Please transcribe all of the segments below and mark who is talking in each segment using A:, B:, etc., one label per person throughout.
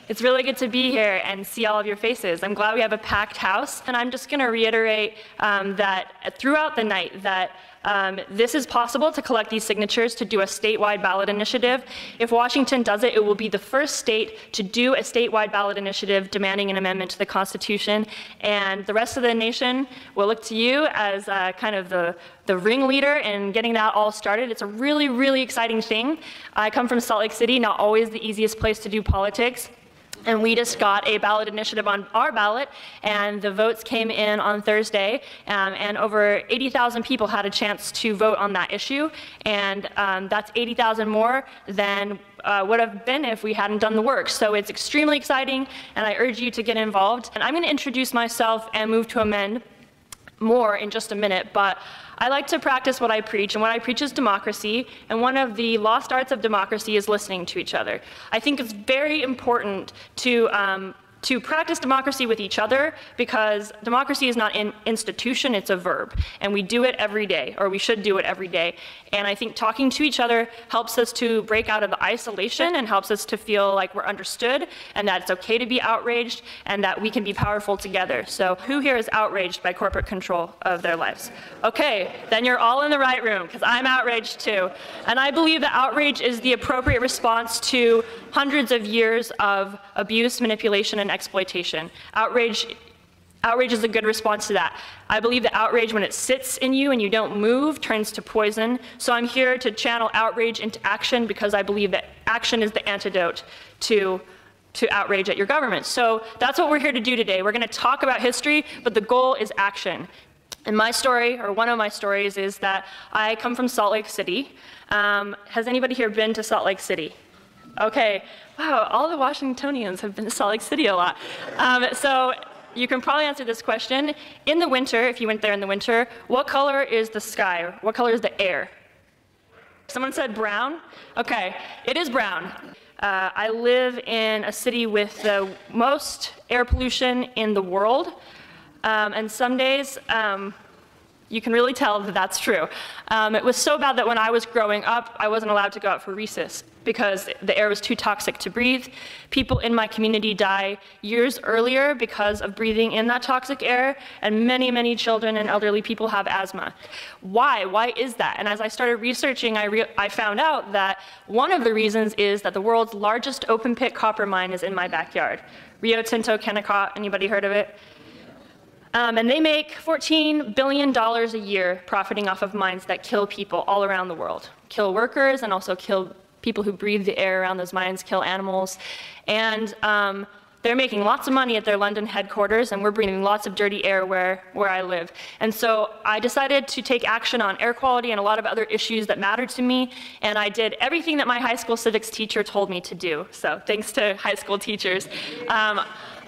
A: It's really good to be here and see all of your faces. I'm glad we have a packed house, and I'm just going to reiterate that throughout the night that this is possible to collect these signatures to do a statewide ballot initiative. If Washington does it, it will be the first state to do a statewide ballot initiative demanding an amendment to the Constitution, and the rest of the nation will look to you as kind of the ringleader in getting that all started. It's a really, really exciting thing. I come from Salt Lake City, not always the easiest place to do politics. And we just got a ballot initiative on our ballot, and the votes came in on Thursday, and over 80,000 people had a chance to vote on that issue, and that's 80,000 more than would have been if we hadn't done the work. So it's extremely exciting, and I urge you to get involved. And I'm going to introduce myself and move to amend more in just a minute, but I like to practice what I preach, and what I preach is democracy, and one of the lost arts of democracy is listening to each other. I think it's very important to practice democracy with each other, because democracy is not an institution, it's a verb, and we do it every day, or we should do it every day. And I think talking to each other helps us to break out of the isolation and helps us to feel like we're understood and that it's okay to be outraged and that we can be powerful together. So who here is outraged by corporate control of their lives? Okay, then you're all in the right room, because I'm outraged too. And I believe that outrage is the appropriate response to hundreds of years of abuse, manipulation, and exploitation. Outrage is a good response to that. I believe that outrage, when it sits in you and you don't move, turns to poison. So I'm here to channel outrage into action, because I believe that action is the antidote to outrage at your government. So that's what we're here to do today. We're going to talk about history, but the goal is action. And my story, or one of my stories, is that I come from Salt Lake City. Has anybody here been to Salt Lake City? Okay, wow, all the Washingtonians have been to Salt Lake City a lot. So you can probably answer this question. In the winter, if you went there in the winter, what color is the sky? What color is the air? Someone said brown? Okay, it is brown. I live in a city with the most air pollution in the world, and some days, you can really tell that that's true. It was so bad that when I was growing up, I wasn't allowed to go out for recess because the air was too toxic to breathe. People in my community die years earlier because of breathing in that toxic air, and many, many children and elderly people have asthma. Why? Why is that? And as I started researching, I found out that one of the reasons is that the world's largest open pit copper mine is in my backyard. Rio Tinto Kennecott, anybody heard of it? And they make $14 billion a year profiting off of mines that kill people all around the world. Kill workers and also kill people who breathe the air around those mines, kill animals. And they're making lots of money at their London headquarters, and we're breathing lots of dirty air where I live. And so I decided to take action on air quality and a lot of other issues that mattered to me, and I did everything that my high school civics teacher told me to do. So thanks to high school teachers.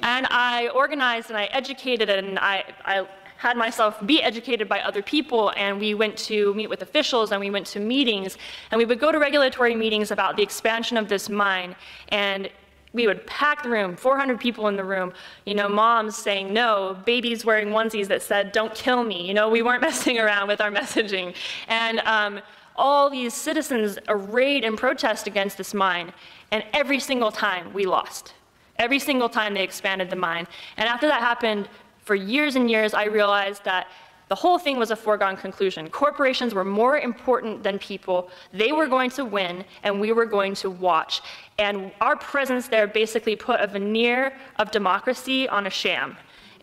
A: And I organized and I educated, and I had myself be educated by other people, and we went to meet with officials, and we went to meetings, and we would go to regulatory meetings about the expansion of this mine, and we would pack the room, 400 people in the room, you know, moms saying no, babies wearing onesies that said, "Don't kill me." You know, we weren't messing around with our messaging. And all these citizens arrayed in protest against this mine, and every single time we lost. Every single time they expanded the mine. And after that happened, for years and years, I realized that the whole thing was a foregone conclusion. Corporations were more important than people. They were going to win, and we were going to watch. And our presence there basically put a veneer of democracy on a sham.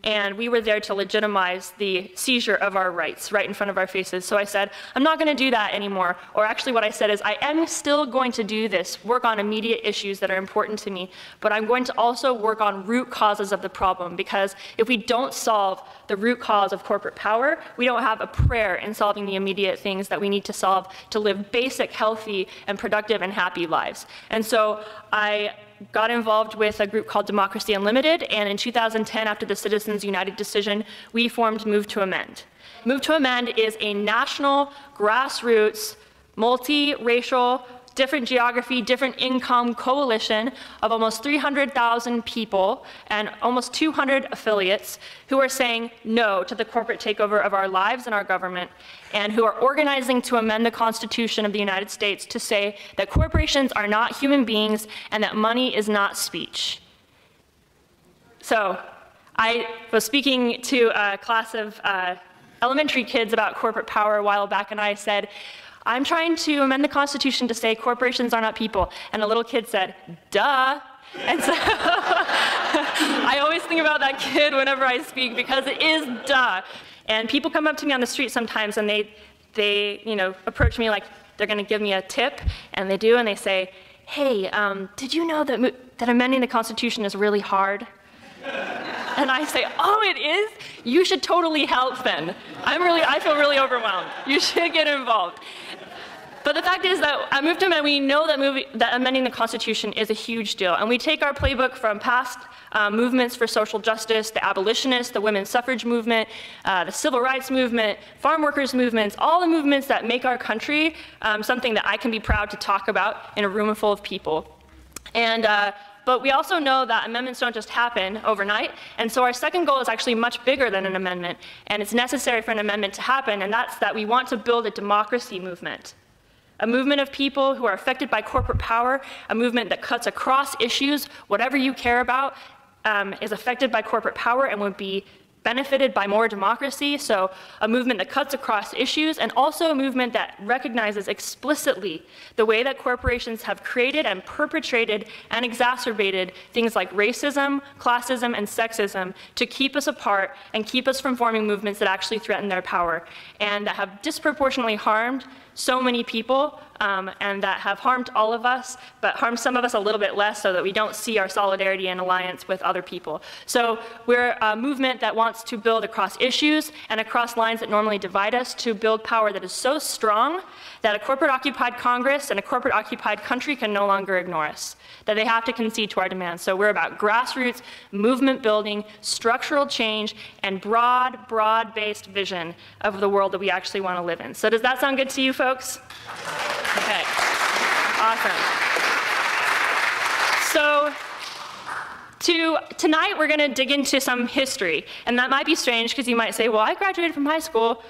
A: And we were there to legitimize the seizure of our rights right in front of our faces. So I said, I'm not going to do that anymore. Or actually what I said is, I am still going to do this, work on immediate issues that are important to me, but I'm going to also work on root causes of the problem, because if we don't solve the root cause of corporate power, we don't have a prayer in solving the immediate things that we need to solve to live basic, healthy, and productive and happy lives. And so I got involved with a group called Democracy Unlimited, and in 2010, after the Citizens United decision, we formed Move to Amend. Move to Amend is a national, grassroots, multi-racial, different geography, different income coalition of almost 300,000 people and almost 200 affiliates who are saying no to the corporate takeover of our lives and our government, and who are organizing to amend the Constitution of the United States to say that corporations are not human beings and that money is not speech. So I was speaking to a class of elementary kids about corporate power a while back, and I said, I'm trying to amend the Constitution to say corporations are not people. And a little kid said, duh. And so I always think about that kid whenever I speak, because it is duh. And people come up to me on the street sometimes, and they approach me like they're going to give me a tip, and they do, and they say, hey, did you know that amending the Constitution is really hard? And I say, oh, it is? You should totally help then. I feel really overwhelmed. You should get involved. But the fact is that at Move to Amend, we know that amending the Constitution is a huge deal. And we take our playbook from past movements for social justice, the abolitionists, the women's suffrage movement, the civil rights movement, farm workers movements, all the movements that make our country something that I can be proud to talk about in a room full of people. But we also know that amendments don't just happen overnight, and so our second goal is actually much bigger than an amendment, and it's necessary for an amendment to happen, and that's that we want to build a democracy movement. A movement of people who are affected by corporate power, a movement that cuts across issues. Whatever you care about is affected by corporate power and would be benefited by more democracy. So a movement that cuts across issues, and also a movement that recognizes explicitly the way that corporations have created and perpetrated and exacerbated things like racism, classism, and sexism to keep us apart and keep us from forming movements that actually threaten their power and that have disproportionately harmed so many people, and that have harmed all of us, but harmed some of us a little bit less so that we don't see our solidarity and alliance with other people. So we're a movement that wants to build across issues and across lines that normally divide us to build power that is so strong that a corporate-occupied Congress and a corporate-occupied country can no longer ignore us, that they have to concede to our demands. So we're about grassroots, movement building, structural change, and broad-based vision of the world that we actually want to live in. So does that sound good to you folks? Okay, awesome. So tonight we're going to dig into some history, and that might be strange because you might say, well, I graduated from high school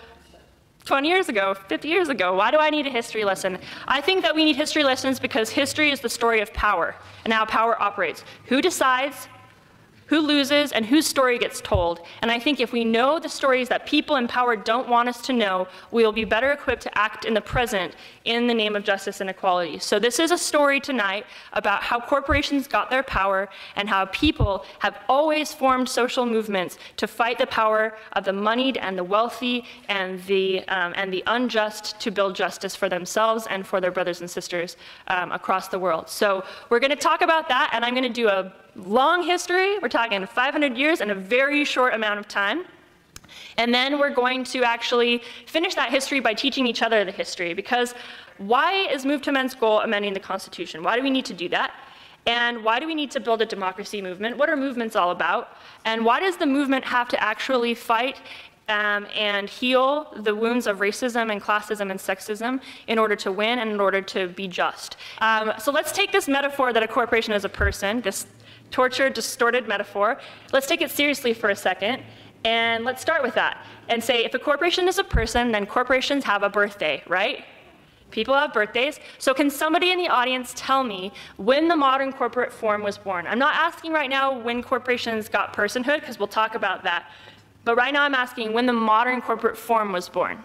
A: 20 years ago, 50 years ago. Why do I need a history lesson? I think that we need history lessons because history is the story of power and how power operates. Who decides, who loses, and whose story gets told. And I think if we know the stories that people in power don't want us to know, we will be better equipped to act in the present in the name of justice and equality. So this is a story tonight about how corporations got their power and how people have always formed social movements to fight the power of the moneyed and the wealthy and the unjust to build justice for themselves and for their brothers and sisters across the world. So we're going to talk about that, and I'm going to do a long history. We're talking 500 years in a very short amount of time. And then we're going to actually finish that history by teaching each other the history, because why is Move to Amend's goal amending the Constitution? Why do we need to do that? And why do we need to build a democracy movement? What are movements all about? And why does the movement have to actually fight and heal the wounds of racism and classism and sexism in order to win and in order to be just? So let's take this metaphor that a corporation is a person, this tortured, distorted metaphor. Let's take it seriously for a second, and let's start with that and say if a corporation is a person, then corporations have a birthday, right? People have birthdays. So can somebody in the audience tell me when the modern corporate form was born? I'm not asking right now when corporations got personhood, because we'll talk about that. But right now I'm asking when the modern corporate form was born.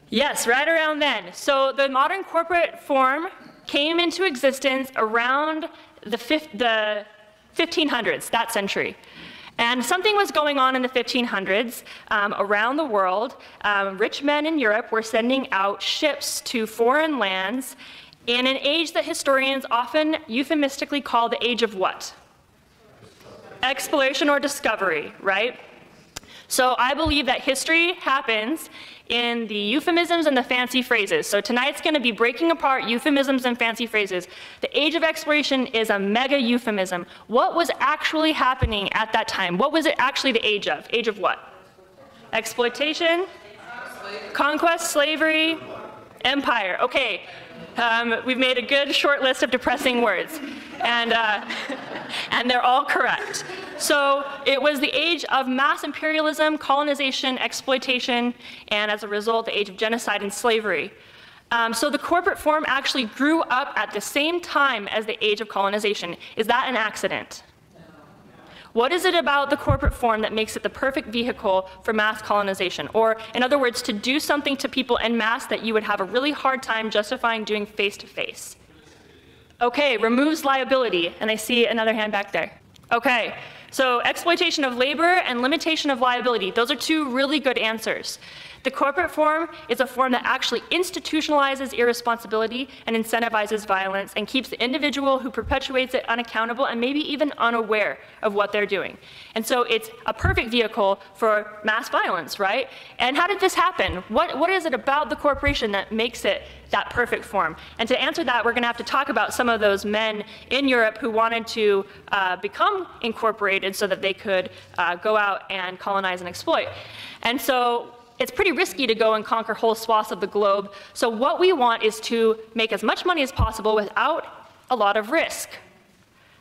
A: Yes, right around then. So the modern corporate form came into existence around the 1500s, that century. And something was going on in the 1500s around the world. Rich men in Europe were sending out ships to foreign lands in an age that historians often euphemistically call the age of what? Exploration or discovery, right? So I believe that history happens in the euphemisms and the fancy phrases. So tonight's going to be breaking apart euphemisms and fancy phrases. The age of exploration is a mega euphemism. What was actually happening at that time? What was it actually the age of? Age of what? Exploitation, conquest, slavery, empire. Okay, we've made a good short list of depressing words, and they're all correct. So it was the age of mass imperialism, colonization, exploitation, and as a result, the age of genocide and slavery. So the corporate form actually grew up at the same time as the age of colonization. Is that an accident? What is it about the corporate form that makes it the perfect vehicle for mass colonization? Or, in other words, to do something to people en masse that you would have a really hard time justifying doing face-to-face? Okay, removes liability. And I see another hand back there. Okay, so exploitation of labor and limitation of liability. Those are two really good answers. The corporate form is a form that actually institutionalizes irresponsibility and incentivizes violence and keeps the individual who perpetuates it unaccountable and maybe even unaware of what they're doing. And so it's a perfect vehicle for mass violence, right? And how did this happen? What is it about the corporation that makes it that perfect form? And to answer that, we're going to have to talk about some of those men in Europe who wanted to become incorporated so that they could go out and colonize and exploit. And so it's pretty risky to go and conquer whole swaths of the globe. So what we want is to make as much money as possible without a lot of risk.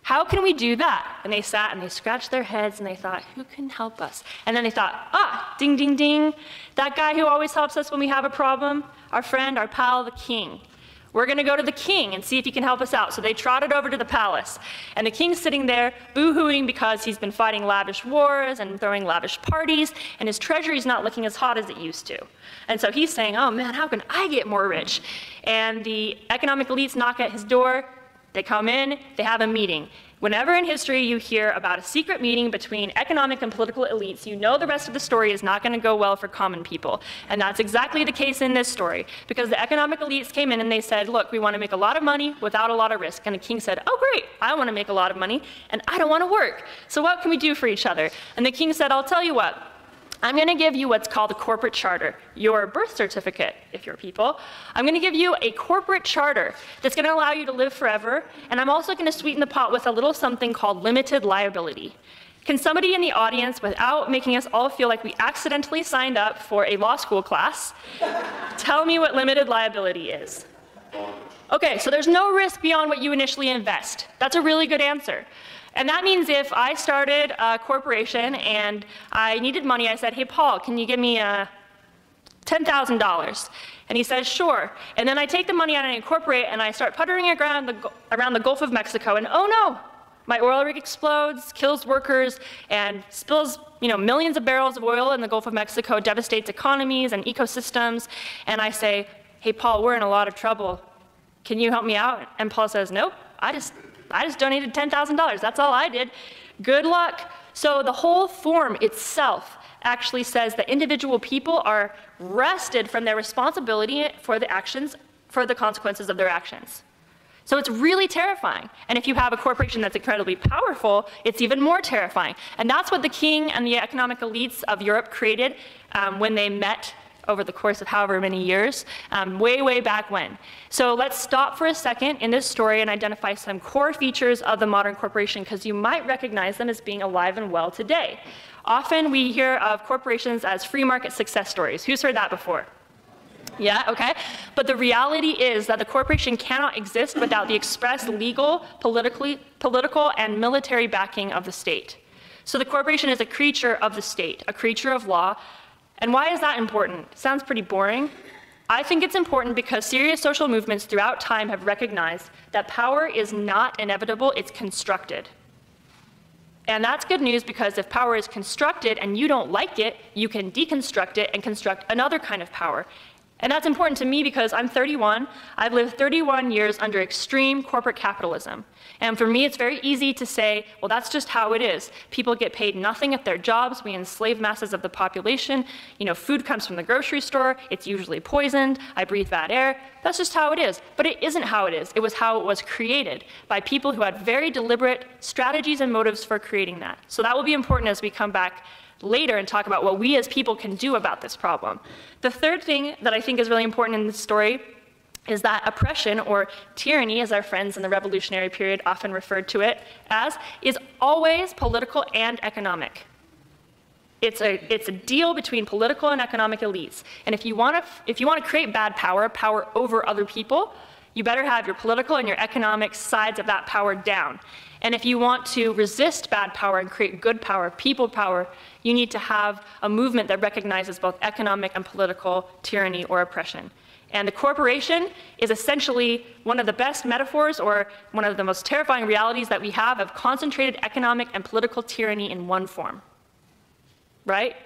A: How can we do that? And they sat and they scratched their heads and they thought, who can help us? And then they thought, ding, ding, ding, that guy who always helps us when we have a problem, our friend, our pal, the king. We're going to go to the king and see if he can help us out. So they trotted over to the palace. And the king's sitting there boo-hooing because he's been fighting lavish wars and throwing lavish parties, and his treasury's not looking as hot as it used to. And so he's saying, oh man, how can I get more rich? And the economic elites knock at his door. They come in, they have a meeting. Whenever in history you hear about a secret meeting between economic and political elites, you know the rest of the story is not going to go well for common people. And that's exactly the case in this story, because the economic elites came in and they said, look, we want to make a lot of money without a lot of risk. And the king said, oh great, I want to make a lot of money and I don't want to work. So what can we do for each other? And the king said, I'll tell you what. I'm going to give you what's called a corporate charter, your birth certificate, if you're people. I'm going to give you a corporate charter that's going to allow you to live forever, and I'm also going to sweeten the pot with a little something called limited liability. Can somebody in the audience, without making us all feel like we accidentally signed up for a law school class, tell me what limited liability is? Okay, so there's no risk beyond what you initially invest. That's a really good answer. And that means if I started a corporation and I needed money, I said, hey, Paul, can you give me $10,000? And he says, sure. And then I take the money out and I incorporate and I start puttering around the Gulf of Mexico, and oh no, my oil rig explodes, kills workers, and spills millions of barrels of oil in the Gulf of Mexico, devastates economies and ecosystems. And I say, hey, Paul, we're in a lot of trouble. Can you help me out? And Paul says, nope, I just donated $10,000. That's all I did. Good luck. So the whole form itself actually says that individual people are wrested from their responsibility for the consequences of their actions. So it's really terrifying. And if you have a corporation that's incredibly powerful, it's even more terrifying. And that's what the king and the economic elites of Europe created when they met over the course of however many years, way back when. So let's stop for a second in this story and identify some core features of the modern corporation, because you might recognize them as being alive and well today. Often we hear of corporations as free market success stories. Who's heard that before? Yeah, okay. But the reality is that the corporation cannot exist without the express legal, political, and military backing of the state. So the corporation is a creature of the state, a creature of law. And why is that important? Sounds pretty boring. I think it's important because serious social movements throughout time have recognized that power is not inevitable, it's constructed. And that's good news, because if power is constructed and you don't like it, you can deconstruct it and construct another kind of power. And that's important to me because I'm 31. I've lived 31 years under extreme corporate capitalism. And for me, it's very easy to say, well, that's just how it is. People get paid nothing at their jobs. We enslave masses of the population. Food comes from the grocery store. It's usually poisoned. I breathe bad air. That's just how it is. But it isn't how it is. It was how it was created by people who had very deliberate strategies and motives for creating that. So that will be important as we come back later and talk about what we as people can do about this problem. The third thing that I think is really important in this story is that oppression, or tyranny, as our friends in the revolutionary period often referred to it as, is always political and economic. It's a deal between political and economic elites. And if you want to create bad power over other people, you better have your political and your economic sides of that power down. And if you want to resist bad power and create good power, people power, you need to have a movement that recognizes both economic and political tyranny or oppression. And the corporation is essentially one of the best metaphors or one of the most terrifying realities that we have of concentrated economic and political tyranny in one form. Right?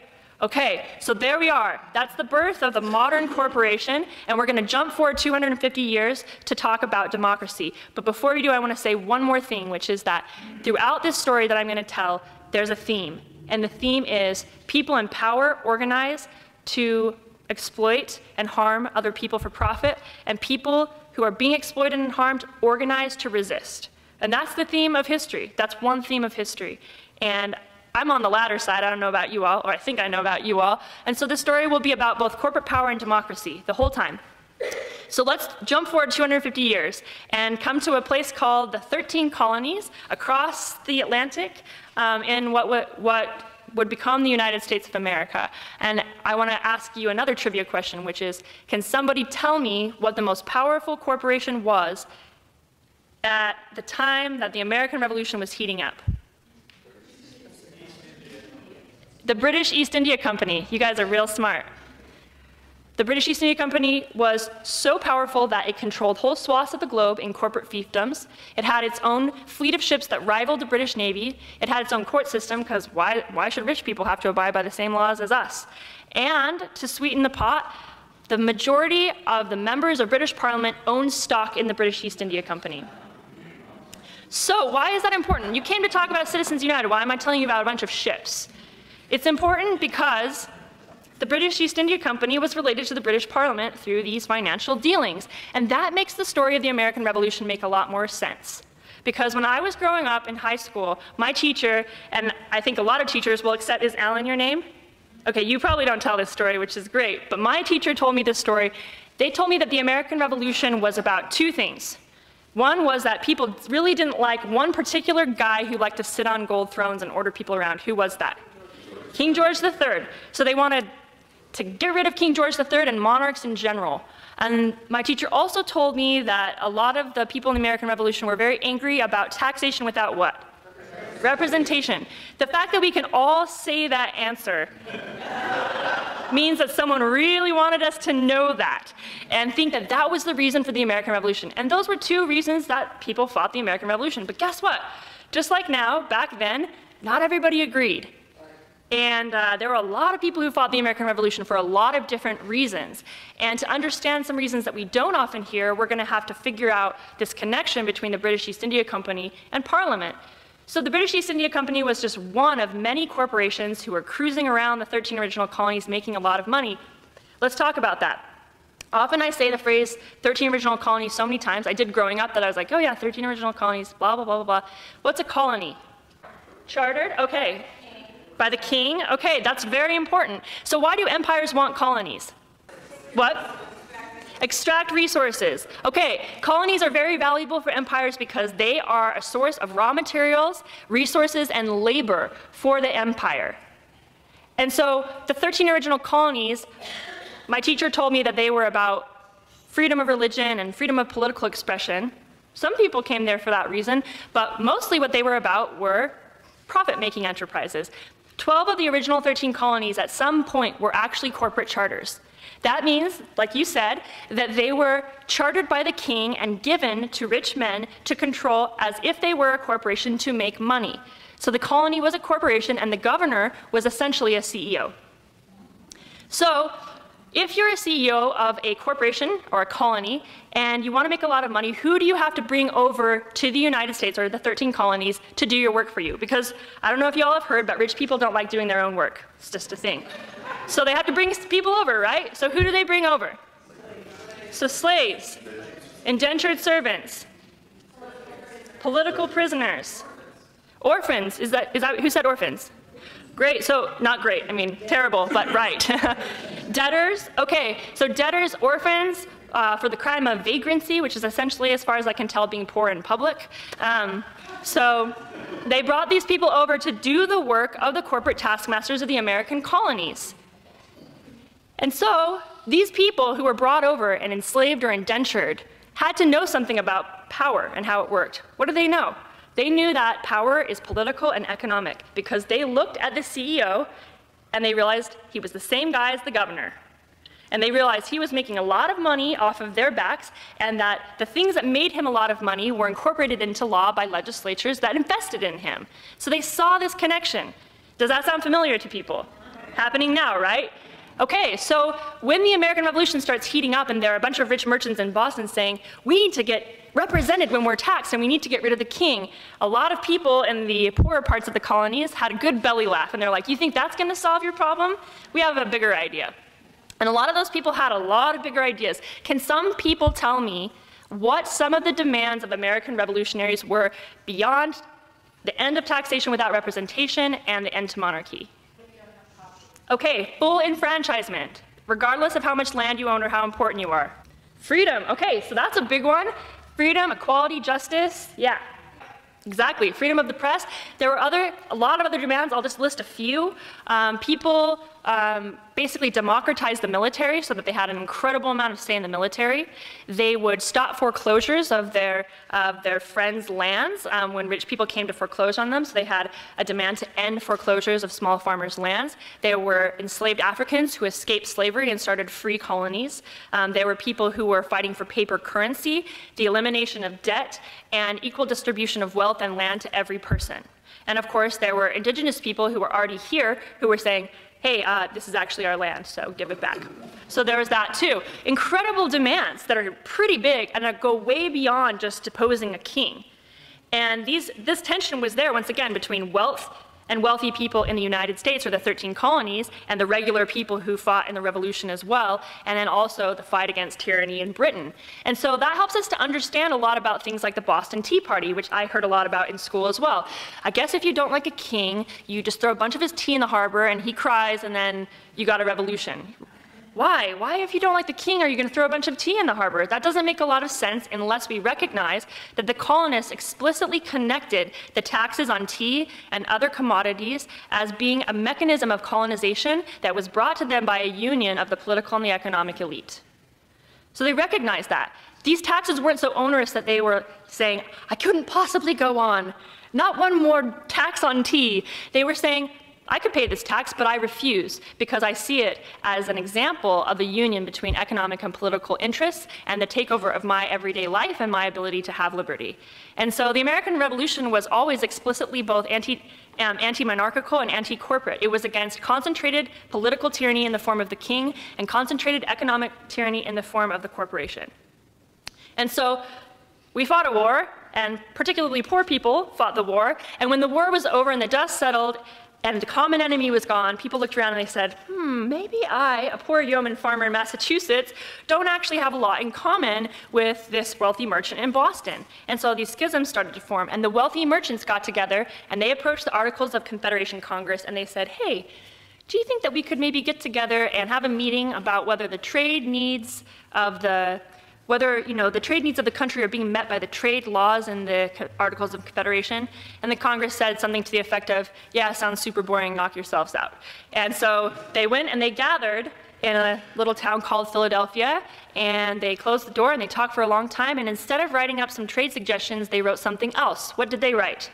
A: Okay, so there we are. That's the birth of the modern corporation, and we're going to jump forward 250 years to talk about democracy. But before we do, I want to say one more thing, which is that throughout this story that I'm going to tell, there's a theme. And the theme is people in power organize to exploit and harm other people for profit, and people who are being exploited and harmed organize to resist. And that's the theme of history. That's one theme of history. And I'm on the latter side. I don't know about you all, or I think I know about you all. And so this story will be about both corporate power and democracy the whole time. So let's jump forward 250 years and come to a place called the 13 colonies across the Atlantic in what would become the United States of America. And I want to ask you another trivia question, which is, can somebody tell me what the most powerful corporation was at the time that the American Revolution was heating up? The British East India Company. You guys are real smart. The British East India Company was so powerful that it controlled whole swaths of the globe in corporate fiefdoms. It had its own fleet of ships that rivaled the British Navy. It had its own court system, because why should rich people have to abide by the same laws as us? And to sweeten the pot, the majority of the members of British Parliament owned stock in the British East India Company. So why is that important? You came to talk about Citizens United. Why am I telling you about a bunch of ships? It's important because the British East India Company was related to the British Parliament through these financial dealings. And that makes the story of the American Revolution make a lot more sense. Because when I was growing up in high school, my teacher, and I think a lot of teachers will accept, is Alan your name? Okay, you probably don't tell this story, which is great, but my teacher told me this story. They told me that the American Revolution was about two things. One was that people really didn't like one particular guy who liked to sit on gold thrones and order people around. Who was that? King George III. So they wanted to get rid of King George III and monarchs in general. And my teacher also told me that a lot of the people in the American Revolution were very angry about taxation without what? Representation. The fact that we can all say that answer means that someone really wanted us to know that and think that that was the reason for the American Revolution. And those were two reasons that people fought the American Revolution. But guess what? Just like now, back then, not everybody agreed. And there were a lot of people who fought the American Revolution for a lot of different reasons. And to understand some reasons that we don't often hear, we're going to have to figure out this connection between the British East India Company and Parliament. So the British East India Company was just one of many corporations who were cruising around the 13 original colonies making a lot of money. Let's talk about that. Often I say the phrase 13 original colonies so many times. I did growing up that I was like, oh yeah, 13 original colonies, blah, blah, blah, blah, blah. What's a colony? Chartered? Okay. By the king? Okay, that's very important. So why do empires want colonies? What? Extract resources. Okay, colonies are very valuable for empires because they are a source of raw materials, resources, and labor for the empire. And so the 13 original colonies, my teacher told me that they were about freedom of religion and freedom of political expression. Some people came there for that reason, but mostly what they were about were profit-making enterprises. 12 of the original 13 colonies at some point were actually corporate charters. That means, like you said, that they were chartered by the king and given to rich men to control as if they were a corporation to make money. So the colony was a corporation and the governor was essentially a CEO. So if you're a CEO of a corporation or a colony and you want to make a lot of money, who do you have to bring over to the United States or the 13 colonies to do your work for you? Because I don't know if you all have heard, but rich people don't like doing their own work. It's just a thing. So they have to bring people over, right? So who do they bring over? So slaves, indentured servants, political prisoners, orphans. Is that who said orphans? Great, so not great, I mean terrible, but right. Debtors, okay, so debtors, orphans, for the crime of vagrancy, which is essentially, as far as I can tell, being poor in public. So they brought these people over to do the work of the corporate taskmasters of the American colonies. And so these people who were brought over and enslaved or indentured had to know something about power and how it worked. What do they know? They knew that power is political and economic because they looked at the CEO and they realized he was the same guy as the governor. And they realized he was making a lot of money off of their backs, and that the things that made him a lot of money were incorporated into law by legislatures that invested in him. So they saw this connection. Does that sound familiar to people? Happening now, right? Okay, so when the American Revolution starts heating up and there are a bunch of rich merchants in Boston saying, we need to get represented when we're taxed and we need to get rid of the king, a lot of people in the poorer parts of the colonies had a good belly laugh, and they're like, you think that's going to solve your problem? We have a bigger idea. And a lot of those people had a lot of bigger ideas. Can some people tell me what some of the demands of American revolutionaries were beyond the end of taxation without representation and the end to monarchy? Okay, full enfranchisement, regardless of how much land you own or how important you are. Freedom, okay, so that's a big one. Freedom, equality, justice, yeah. Exactly, freedom of the press. There were a lot of other demands. I'll just list a few. People basically democratized the military so that they had an incredible amount of say in the military. They would stop foreclosures of their friends' lands when rich people came to foreclose on them. So they had a demand to end foreclosures of small farmers' lands. There were enslaved Africans who escaped slavery and started free colonies. There were people who were fighting for paper currency, the elimination of debt, and equal distribution of wealth and land to every person. And of course, there were indigenous people who were already here who were saying, hey, this is actually our land, so give it back. So there was that too. Incredible demands that are pretty big and that go way beyond just deposing a king. And this tension was there, once again, between wealth and wealthy people in the United States, or the 13 colonies, and the regular people who fought in the Revolution as well, and then also the fight against tyranny in Britain. And so that helps us to understand a lot about things like the Boston Tea Party, which I heard a lot about in school as well. I guess if you don't like a king, you just throw a bunch of his tea in the harbor and he cries and then you got a revolution. Why? Why, if you don't like the king, are you going to throw a bunch of tea in the harbor? That doesn't make a lot of sense unless we recognize that the colonists explicitly connected the taxes on tea and other commodities as being a mechanism of colonization that was brought to them by a union of the political and the economic elite. So they recognized that. These taxes weren't so onerous that they were saying, I couldn't possibly go on. Not one more tax on tea. They were saying, I could pay this tax, but I refuse because I see it as an example of the union between economic and political interests and the takeover of my everyday life and my ability to have liberty. And so the American Revolution was always explicitly both anti-monarchical and anti-corporate. It was against concentrated political tyranny in the form of the king and concentrated economic tyranny in the form of the corporation. And so we fought a war, and particularly poor people fought the war, and when the war was over and the dust settled, and the common enemy was gone, people looked around and they said, maybe I, a poor yeoman farmer in Massachusetts, don't actually have a lot in common with this wealthy merchant in Boston. And so these schisms started to form, and the wealthy merchants got together and they approached the Articles of Confederation Congress and they said, hey, do you think that we could maybe get together and have a meeting about whether the trade needs of the trade needs of the country are being met by the trade laws in the Articles of Confederation? And the Congress said something to the effect of, yeah, sounds super boring, knock yourselves out. And so they went and they gathered in a little town called Philadelphia, and they closed the door and they talked for a long time, and instead of writing up some trade suggestions, they wrote something else. What did they write?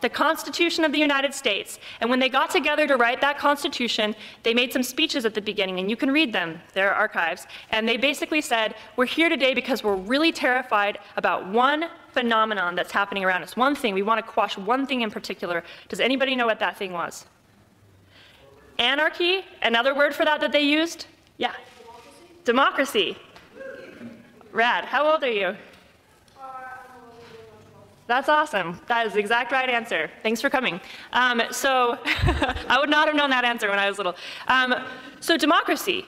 A: The Constitution of the United States. And when they got together to write that Constitution, they made some speeches at the beginning, and you can read them, they're archives. And they basically said, we're here today because we're really terrified about one phenomenon that's happening around us, one thing. We want to quash one thing in particular. Does anybody know what that thing was? Anarchy, another word for that they used? Yeah. Democracy. Rad. How old are you? That's awesome. That is the exact right answer. Thanks for coming. So I would not have known that answer when I was little. So democracy.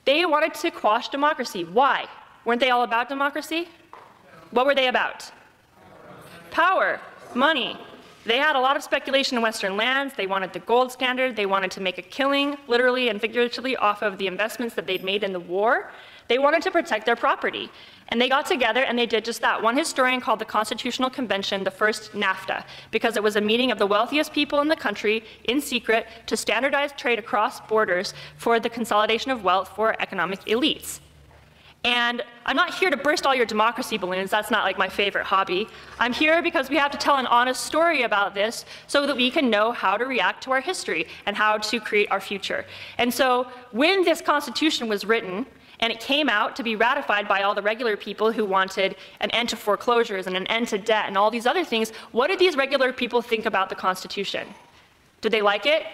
A: They wanted to quash democracy. Why? Weren't they all about democracy? What were they about? Power, money. They had a lot of speculation in Western lands. They wanted the gold standard. They wanted to make a killing, literally and figuratively, off of the investments that they'd made in the war. They wanted to protect their property. And they got together and they did just that. One historian called the Constitutional Convention the first NAFTA, because it was a meeting of the wealthiest people in the country in secret to standardize trade across borders for the consolidation of wealth for economic elites. And I'm not here to burst all your democracy balloons. That's not like my favorite hobby. I'm here because we have to tell an honest story about this so that we can know how to react to our history and how to create our future. And so when this Constitution was written, and it came out to be ratified by all the regular people who wanted an end to foreclosures and an end to debt and all these other things, what did these regular people think about the Constitution? Did they like it?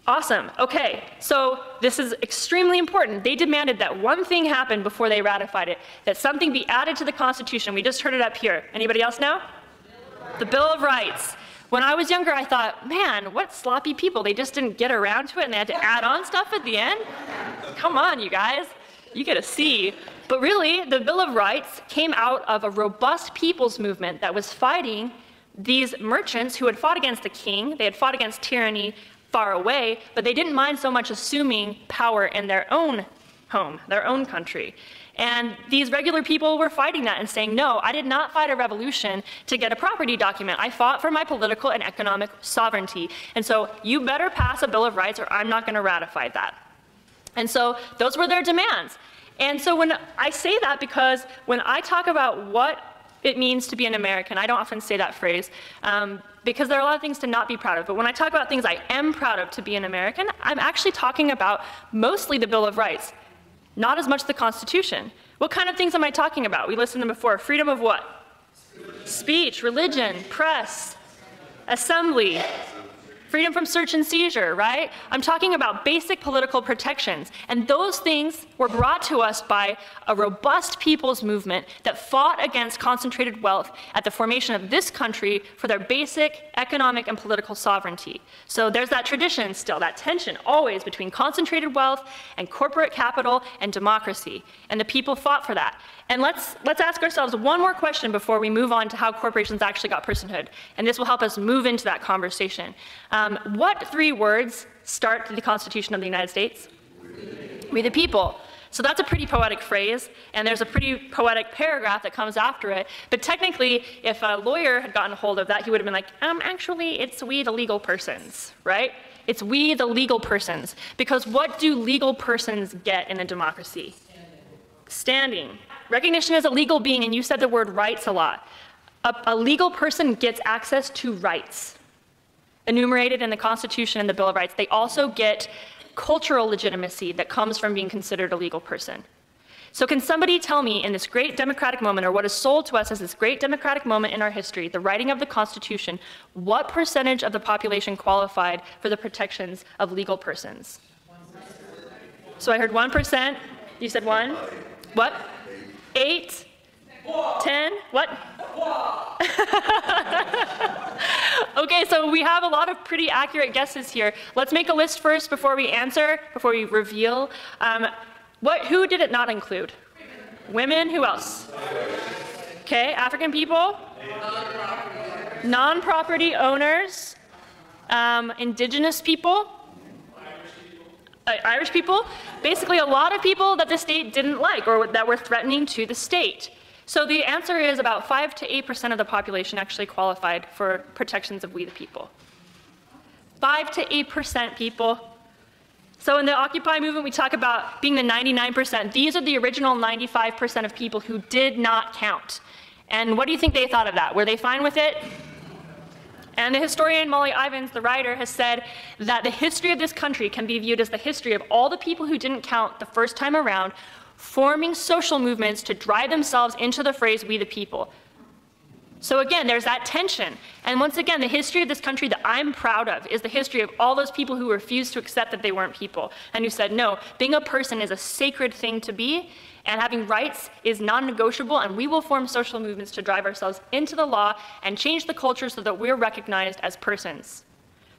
A: Awesome. Okay, so this is extremely important. They demanded that one thing happen before they ratified it, that something be added to the Constitution. We just heard it up here. Anybody else know? The Bill of Rights. When I was younger, I thought, man, what sloppy people. They just didn't get around to it and they had to add on stuff at the end. Come on, you guys. You get a C. But really, the Bill of Rights came out of a robust people's movement that was fighting these merchants who had fought against the king. They had fought against tyranny far away, but they didn't mind so much assuming power in their own home, their own country. And these regular people were fighting that and saying, no, I did not fight a revolution to get a property document. I fought for my political and economic sovereignty. And so you better pass a Bill of Rights or I'm not going to ratify that. And so those were their demands. And so when I say that, because when I talk about what it means to be an American, I don't often say that phrase, because there are a lot of things to not be proud of. But when I talk about things I am proud of to be an American, I'm actually talking about mostly the Bill of Rights, not as much the Constitution. What kind of things am I talking about? We listened to them before. Freedom of what? Speech, religion, press, assembly. Freedom from search and seizure, right? I'm talking about basic political protections. And those things were brought to us by a robust people's movement that fought against concentrated wealth at the formation of this country for their basic economic and political sovereignty. So there's that tradition still, that tension always between concentrated wealth and corporate capital and democracy. And the people fought for that. And let's ask ourselves one more question before we move on to how corporations actually got personhood. And this will help us move into that conversation. What three words start the Constitution of the United States? We the people. So that's a pretty poetic phrase, and there's a pretty poetic paragraph that comes after it. But technically, if a lawyer had gotten a hold of that, he would have been like, actually, it's we the legal persons, right? It's we the legal persons. Because what do legal persons get in a democracy? Standing. Recognition as a legal being, and you said the word rights a lot. A legal person gets access to rights enumerated in the Constitution and the Bill of Rights. They also get cultural legitimacy that comes from being considered a legal person. So can somebody tell me in this great democratic moment, or what is sold to us as this great democratic moment in our history, the writing of the Constitution, what percentage of the population qualified for the protections of legal persons? So I heard 1%. You said 1? What? 8? 10? What? Okay, so we have a lot of pretty accurate guesses here. Let's make a list first before we answer, before we reveal. Who did it not include? Women. Who else? Okay, African people. Non-property owners. Indigenous people. Irish people. Basically a lot of people that the state didn't like or that were threatening to the state. So the answer is about 5 to 8% of the population actually qualified for protections of we the people. 5 to 8% people. So in the Occupy movement, we talk about being the 99%. These are the original 95% of people who did not count. And what do you think they thought of that? Were they fine with it? And the historian Molly Ivins, the writer, has said that the history of this country can be viewed as the history of all the people who didn't count the first time around, forming social movements to drive themselves into the phrase, we the people. So again, there's that tension. And once again, the history of this country that I'm proud of is the history of all those people who refused to accept that they weren't people, and who said, no, being a person is a sacred thing to be, and having rights is non-negotiable, and we will form social movements to drive ourselves into the law and change the culture so that we're recognized as persons.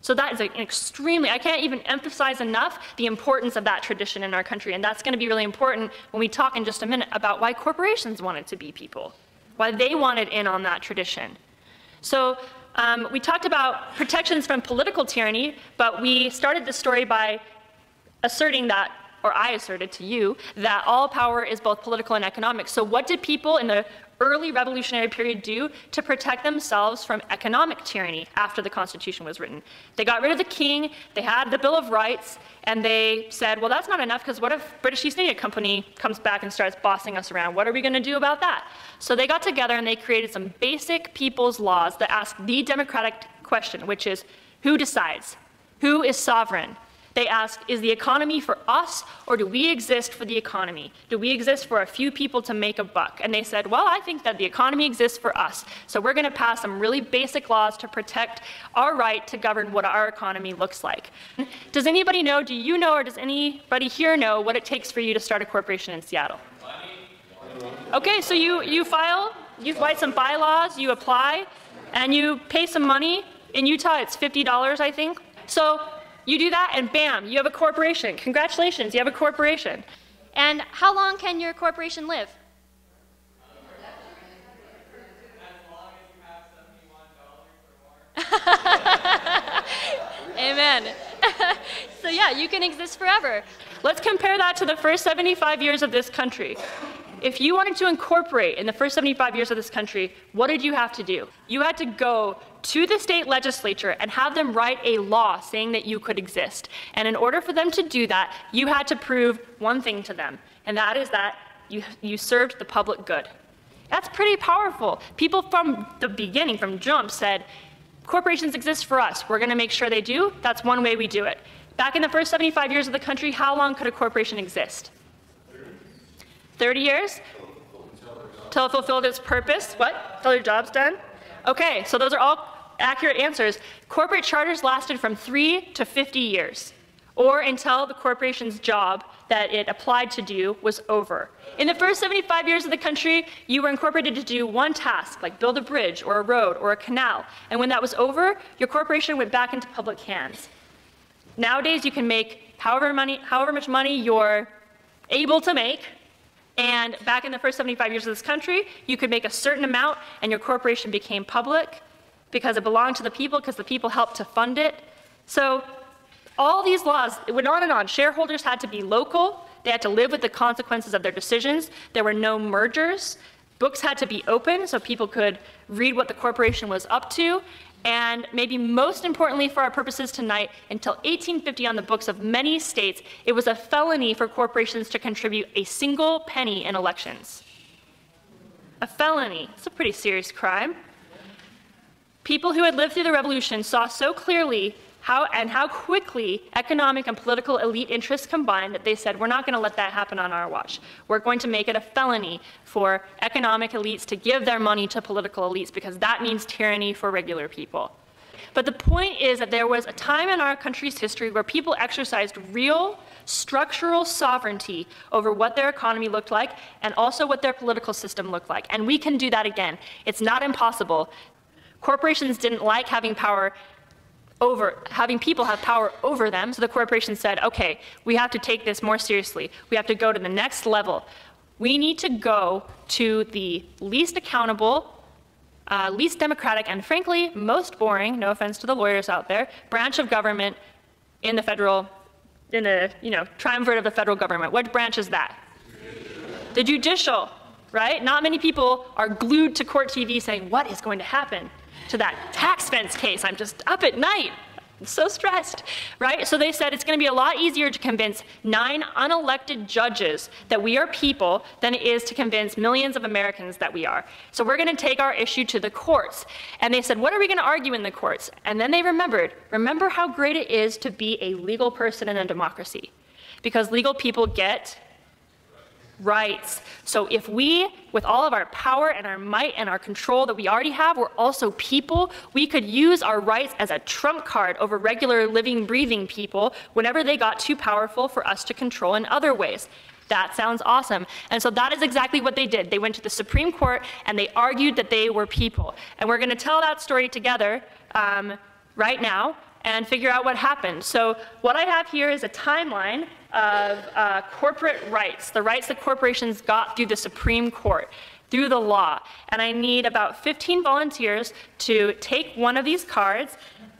A: So that is an extremely, I can't even emphasize enough the importance of that tradition in our country, and that's going to be really important when we talk in just a minute about why corporations wanted to be people, why they wanted in on that tradition. So we talked about protections from political tyranny, but we started the story by asserting that or I asserted to you, that all power is both political and economic. So what did people in the early revolutionary period do to protect themselves from economic tyranny after the Constitution was written? They got rid of the king, they had the Bill of Rights, and they said, well, that's not enough, because what if British East India Company comes back and starts bossing us around? What are we going to do about that? So they got together and they created some basic people's laws that ask the democratic question, which is, who decides? Who is sovereign? They ask, is the economy for us, or do we exist for the economy? Do we exist for a few people to make a buck? And they said, well, I think that the economy exists for us, so we're going to pass some really basic laws to protect our right to govern what our economy looks like. Does anybody know, do you know, or does anybody here know what it takes for you to start a corporation in Seattle? Okay, so you write some bylaws, you apply, and you pay some money. In Utah, it's $50, I think. So you do that, and bam, you have a corporation. Congratulations, you have a corporation.
B: And how long can your corporation live?
C: As long as you have $71 or more.
B: Amen. So yeah, you can exist forever.
A: Let's compare that to the first 75 years of this country. If you wanted to incorporate in the first 75 years of this country, what did you have to do? You had to go to the state legislature and have them write a law saying that you could exist. And in order for them to do that, you had to prove one thing to them, and that is that you served the public good. That's pretty powerful. People from the beginning, from jump, said, corporations exist for us. We're going to make sure they do. That's one way we do it. Back in the first 75 years of the country, how long could a corporation exist? 30 years? Till it fulfilled its purpose. What? Till your job's done? Okay, so those are all accurate answers. Corporate charters lasted from 3 to 50 years, or until the corporation's job that it applied to do was over. In the first 75 years of the country, you were incorporated to do one task, like build a bridge or a road or a canal. And when that was over, your corporation went back into public hands. Nowadays, you can make however much money you're able to make. And back in the first 75 years of this country, you could make a certain amount and your corporation became public because it belonged to the people, because the people helped to fund it. So all these laws, it went on and on. Shareholders had to be local. They had to live with the consequences of their decisions. There were no mergers. Books had to be open so people could read what the corporation was up to. And maybe most importantly for our purposes tonight, until 1850 on the books of many states, it was a felony for corporations to contribute a single penny in elections. A felony. It's a pretty serious crime. People who had lived through the revolution saw so clearly how quickly economic and political elite interests combined that they said, we're not going to let that happen on our watch. We're going to make it a felony for economic elites to give their money to political elites, because that means tyranny for regular people. But the point is that there was a time in our country's history where people exercised real structural sovereignty over what their economy looked like and also what their political system looked like. And we can do that again. It's not impossible. Corporations didn't like having people have power over them, so the corporation said, okay, we have to take this more seriously. We have to go to the next level. We need to go to the least accountable, least democratic, and frankly, most boring, no offense to the lawyers out there, branch of government in the triumvirate of the federal government. What branch is that? The judicial, right? Not many people are glued to court TV saying, what is going to happen to that tax fence case? I'm just up at night, I'm so stressed, right? So they said it's going to be a lot easier to convince 9 unelected judges that we are people than it is to convince millions of Americans that we are. So we're going to take our issue to the courts. And they said, what are we going to argue in the courts? And then they remember how great it is to be a legal person in a democracy, because legal people get rights. So if we, with all of our power and our might and our control that we already have, we're also people, we could use our rights as a trump card over regular living, breathing people whenever they got too powerful for us to control in other ways. That sounds awesome. And so that is exactly what they did. They went to the Supreme Court and they argued that they were people. And we're going to tell that story together right now and figure out what happened. So what I have here is a timeline of corporate rights, the rights that corporations got through the Supreme Court, through the law. And I need about 15 volunteers to take one of these cards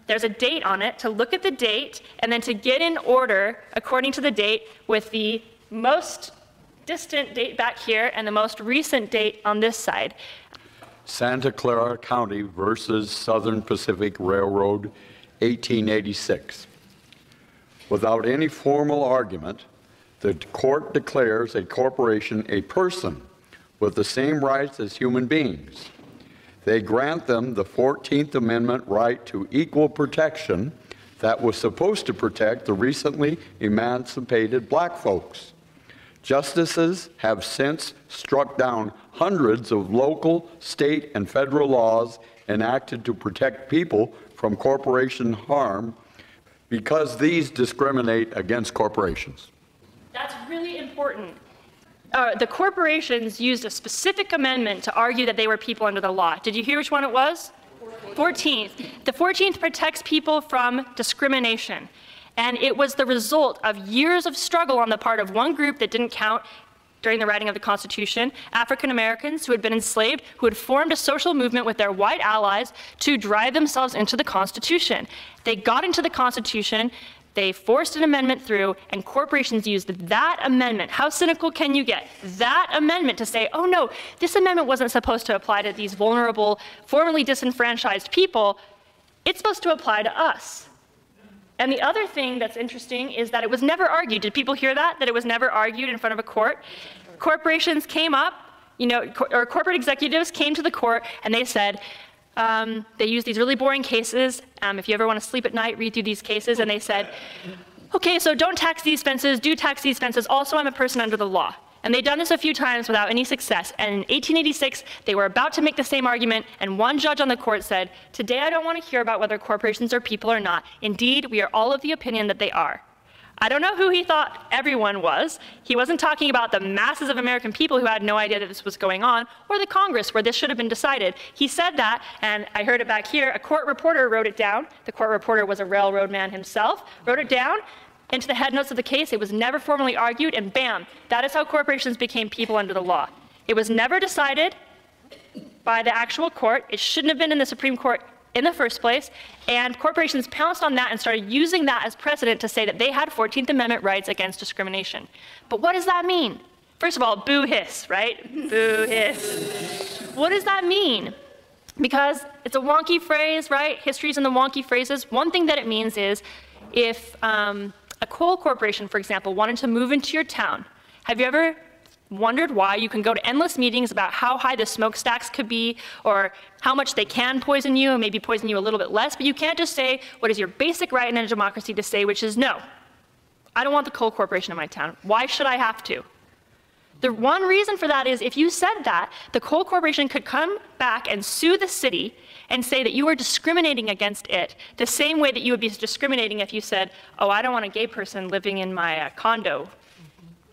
A: there's a date on it, to look at the date, and then to get in order according to the date with the most distant date back here and the most recent date on this side.
D: Santa Clara County versus Southern Pacific Railroad, 1886. Without any formal argument, the court declares a corporation a person with the same rights as human beings. They grant them the 14th Amendment right to equal protection that was supposed to protect the recently emancipated black folks. Justices have since struck down hundreds of local, state, and federal laws enacted to protect people from corporation harm because these discriminate against corporations.
A: That's really important. The corporations used a specific amendment to argue that they were people under the law. Did you hear which one it was? 14th. The 14th protects people from discrimination. And it was the result of years of struggle on the part of one group that didn't count during the writing of the Constitution, African Americans who had been enslaved, who had formed a social movement with their white allies to drive themselves into the Constitution. They got into the Constitution, they forced an amendment through, and corporations used that amendment. How cynical can you get? That amendment to say, oh no, this amendment wasn't supposed to apply to these vulnerable, formerly disenfranchised people. It's supposed to apply to us. And the other thing that's interesting is that it was never argued. Did people hear that? That it was never argued in front of a court? Corporations came up, or corporate executives came to the court and they said, they used these really boring cases. If you ever want to sleep at night, read through these cases. And they said, okay, so don't tax these fences, do tax these fences. Also, I'm a person under the law. And they'd done this a few times without any success. And in 1886, they were about to make the same argument, and one judge on the court said, today I don't want to hear about whether corporations are people or not. Indeed, we are all of the opinion that they are. I don't know who he thought everyone was. He wasn't talking about the masses of American people who had no idea that this was going on, or the Congress where this should have been decided. He said that, and I heard it back here. A court reporter wrote it down. The court reporter was a railroad man himself, wrote it down into the head notes of the case. It was never formally argued, and bam, that is how corporations became people under the law. It was never decided by the actual court. It shouldn't have been in the Supreme Court in the first place, and corporations pounced on that and started using that as precedent to say that they had 14th Amendment rights against discrimination. But what does that mean? First of all, boo hiss, right? Boo hiss. What does that mean? Because it's a wonky phrase, right? History's in the wonky phrases. One thing that it means is if a coal corporation, for example, wanted to move into your town, have you ever wondered why? You can go to endless meetings about how high the smokestacks could be or how much they can poison you and maybe poison you a little bit less, but you can't just say what is your basic right in a democracy to say, which is no, I don't want the coal corporation in my town. Why should I have to? The one reason for that is if you said that, the coal corporation could come back and sue the city and say that you are discriminating against it, the same way that you would be discriminating if you said, oh, I don't want a gay person living in my condo,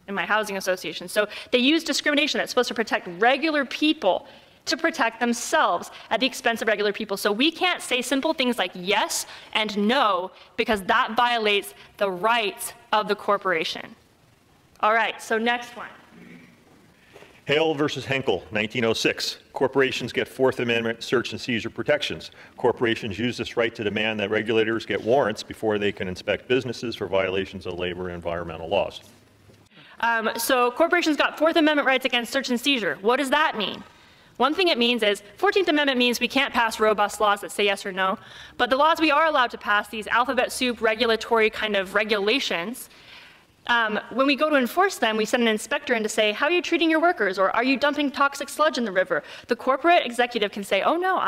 A: in my housing association. So they use discrimination that's supposed to protect regular people to protect themselves at the expense of regular people. So we can't say simple things like yes and no because that violates the rights of the corporation. All right, so next one.
E: Hale versus Henkel, 1906. Corporations get Fourth Amendment search and seizure protections. Corporations use this right to demand that regulators get warrants before they can inspect businesses for violations of labor and environmental laws.
A: So corporations got Fourth Amendment rights against search and seizure. What does that mean? One thing it means is 14th Amendment means we can't pass robust laws that say yes or no, but the laws we are allowed to pass, these alphabet soup regulatory kind of regulations, when we go to enforce them, we send an inspector in to say, how are you treating your workers? Or are you dumping toxic sludge in the river? The corporate executive can say, oh no,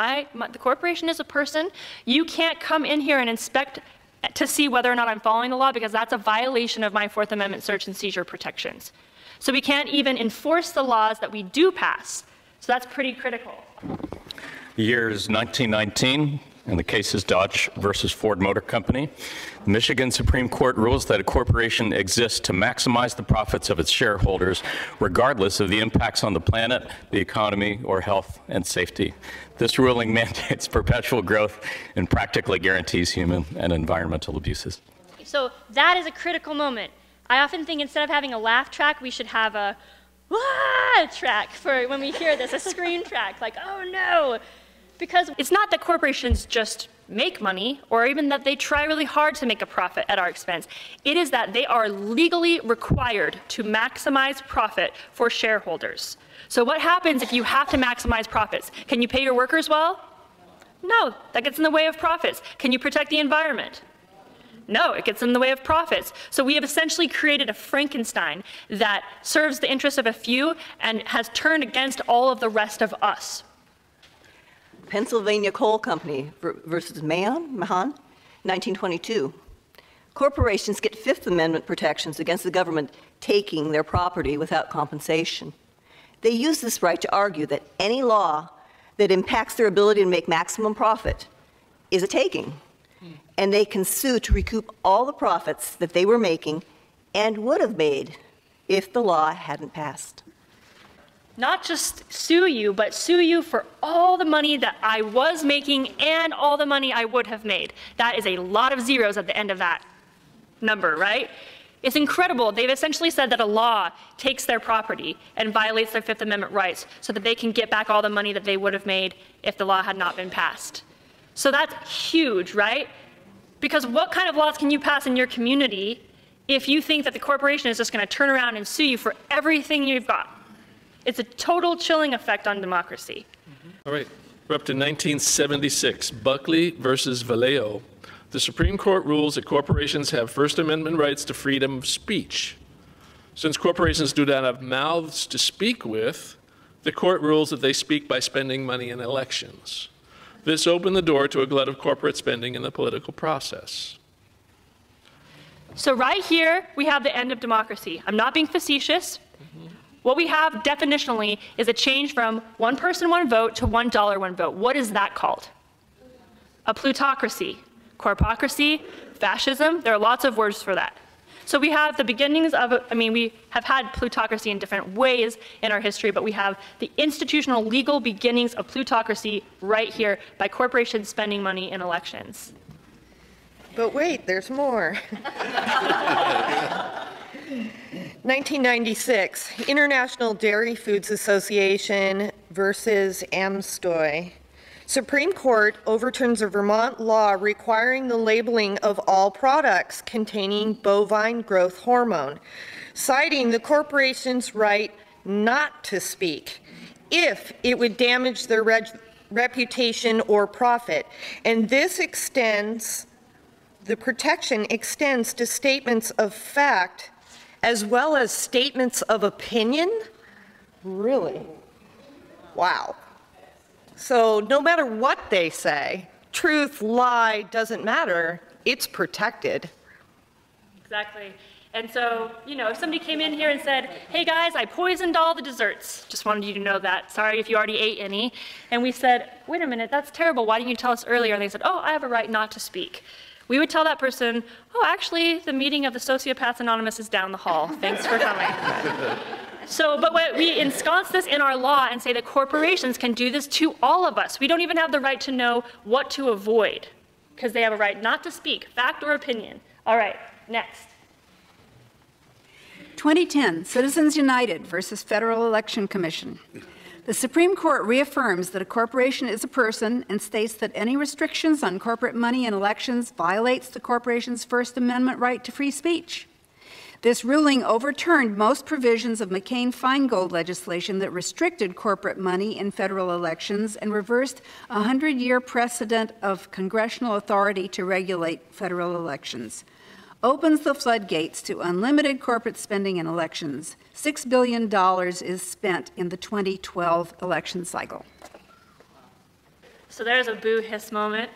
A: the corporation is a person. You can't come in here and inspect to see whether or not I'm following the law because that's a violation of my Fourth Amendment search and seizure protections. So we can't even enforce the laws that we do pass. So that's pretty critical.
F: The year is 1919. And the case is Dodge versus Ford Motor Company. The Michigan Supreme Court rules that a corporation exists to maximize the profits of its shareholders, regardless of the impacts on the planet, the economy, or health and safety. This ruling mandates perpetual growth and practically guarantees human and environmental abuses.
B: So that is a critical moment. I often think instead of having a laugh track, we should have a wah track for when we hear this, a scream track, like, oh no. Because
A: It's not that corporations just make money or even that they try really hard to make a profit at our expense. It is that they are legally required to maximize profit for shareholders. So what happens if you have to maximize profits? Can you pay your workers well? No, that gets in the way of profits. Can you protect the environment? No, it gets in the way of profits. So we have essentially created a Frankenstein that serves the interests of a few and has turned against all of the rest of us.
G: Pennsylvania Coal Company versus Mahan, 1922. Corporations get Fifth Amendment protections against the government taking their property without compensation. They use this right to argue that any law that impacts their ability to make maximum profit is a taking, and they can sue to recoup all the profits that they were making and would have made if the law hadn't passed.
A: Not just sue you, but sue you for all the money that I was making and all the money I would have made. That is a lot of zeros at the end of that number, right? It's incredible. They've essentially said that a law takes their property and violates their Fifth Amendment rights so that they can get back all the money that they would have made if the law had not been passed. So that's huge, right? Because what kind of laws can you pass in your community if you think that the corporation is just going to turn around and sue you for everything you've got? It's a total chilling effect on democracy.
H: All right, we're up to 1976, Buckley versus Vallejo. The Supreme Court rules that corporations have First Amendment rights to freedom of speech. Since corporations do not have mouths to speak with, the court rules that they speak by spending money in elections. This opened the door to a glut of corporate spending in the political process.
A: So right here, we have the end of democracy. I'm not being facetious. What we have definitionally is a change from one person, one vote to $1, one vote. What is that called? A plutocracy. Corpocracy, fascism, there are lots of words for that. So we have the beginnings of, we have had plutocracy in different ways in our history, but we have the institutional legal beginnings of plutocracy right here by corporations spending money in elections.
C: But wait, there's more. 1996, International Dairy Foods Association versus Amsoy. Supreme Court overturns a Vermont law requiring the labeling of all products containing bovine growth hormone, citing the corporation's right not to speak if it would damage their reputation or profit. And this extends, the protection extends to statements of fact as well as statements of opinion? Really? Wow. So no matter what they say, truth, lie, doesn't matter, it's protected.
A: Exactly. And so, if somebody came in here and said, hey guys, I poisoned all the desserts, just wanted you to know that, sorry if you already ate any, and we said, wait a minute, that's terrible, why didn't you tell us earlier? And they said, oh, I have a right not to speak. We would tell that person, oh, actually, the meeting of the Sociopaths Anonymous is down the hall. Thanks for coming. But we ensconce this in our law and say that corporations can do this to all of us. We don't even have the right to know what to avoid because they have a right not to speak, fact or opinion. All right, next.
I: 2010, Citizens United versus Federal Election Commission. The Supreme Court reaffirms that a corporation is a person and states that any restrictions on corporate money in elections violates the corporation's First Amendment right to free speech. This ruling overturned most provisions of McCain-Feingold legislation that restricted corporate money in federal elections and reversed a 100-year precedent of congressional authority to regulate federal elections. Opens the floodgates to unlimited corporate spending in elections. $6 billion is spent in the 2012 election cycle.
A: So there's a boo hiss moment.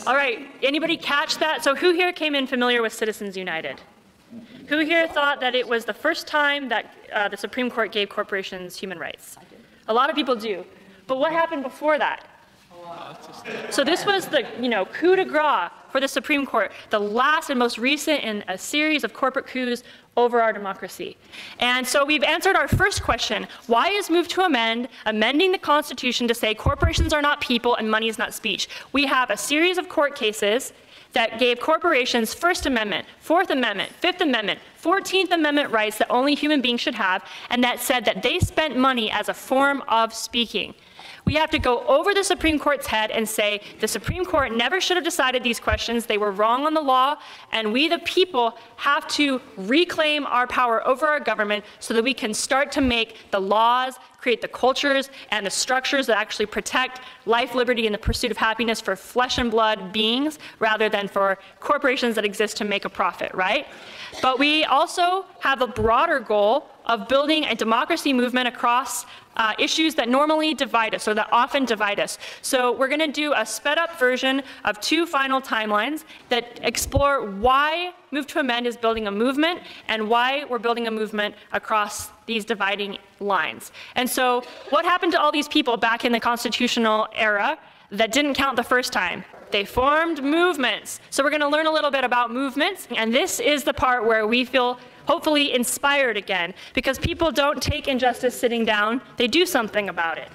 A: All right, anybody catch that? So who here came in familiar with Citizens United? Who here thought that it was the first time that the Supreme Court gave corporations human rights? A lot of people do. But what happened before that? So this was the, coup de grace for the Supreme Court, the last and most recent in a series of corporate coups over our democracy. And so we've answered our first question, why is Move to Amend amending the Constitution to say corporations are not people and money is not speech? We have a series of court cases that gave corporations First Amendment, Fourth Amendment, Fifth Amendment, 14th Amendment rights that only human beings should have, and that said that they spent money as a form of speaking. We have to go over the Supreme Court's head and say, the Supreme Court never should have decided these questions. They were wrong on the law, and we, the people, have to reclaim our power over our government so that we can start to make the laws, create the cultures and the structures that actually protect life, liberty, and the pursuit of happiness for flesh and blood beings rather than for corporations that exist to make a profit, right? But we also have a broader goal of building a democracy movement across issues that normally divide us or that often divide us. So we're going to do a sped up version of 2 final timelines that explore why Move to Amend is building a movement and why we're building a movement across these dividing lines. And so what happened to all these people back in the constitutional era that didn't count the first time? They formed movements. So we're going to learn a little bit about movements, and this is the part where we feel hopefully inspired again, because people don't take injustice sitting down, they do something about it.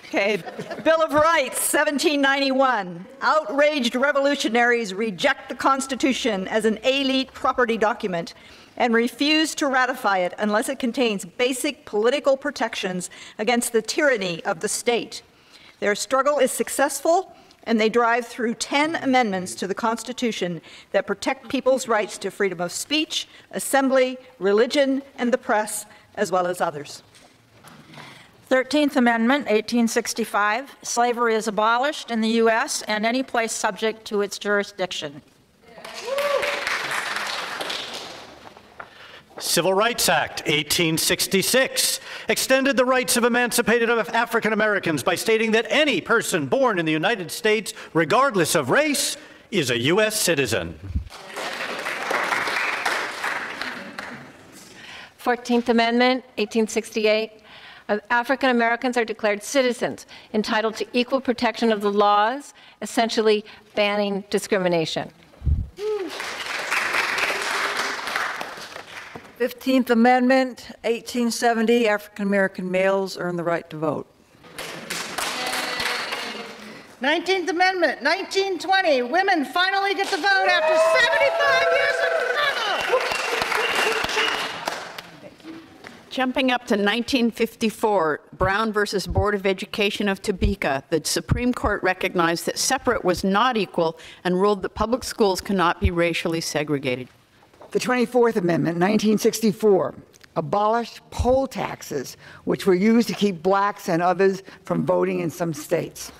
J: Okay, Bill of Rights, 1791. Outraged revolutionaries reject the Constitution as an elite property document and refuse to ratify it unless it contains basic political protections against the tyranny of the state. Their struggle is successful, and they drive through 10 amendments to the Constitution that protect people's rights to freedom of speech, assembly, religion, and the press, as well as others.
K: 13th Amendment, 1865. Slavery is abolished in the U.S. and any place subject to its jurisdiction.
L: Civil Rights Act, 1866, extended the rights of emancipated African Americans by stating that any person born in the United States, regardless of race, is a U.S. citizen.
M: 14th Amendment, 1868. African Americans are declared citizens entitled to equal protection of the laws, essentially banning discrimination.
N: 15th Amendment, 1870, African American males earn the right to vote.
O: 19th Amendment, 1920, women finally get to vote after 75 years of struggle.
I: Jumping up to 1954, Brown versus Board of Education of Topeka, the Supreme Court recognized that separate was not equal and ruled that public schools cannot be racially segregated.
P: The 24th Amendment, 1964, abolished poll taxes, which were used to keep blacks and others from voting in some states.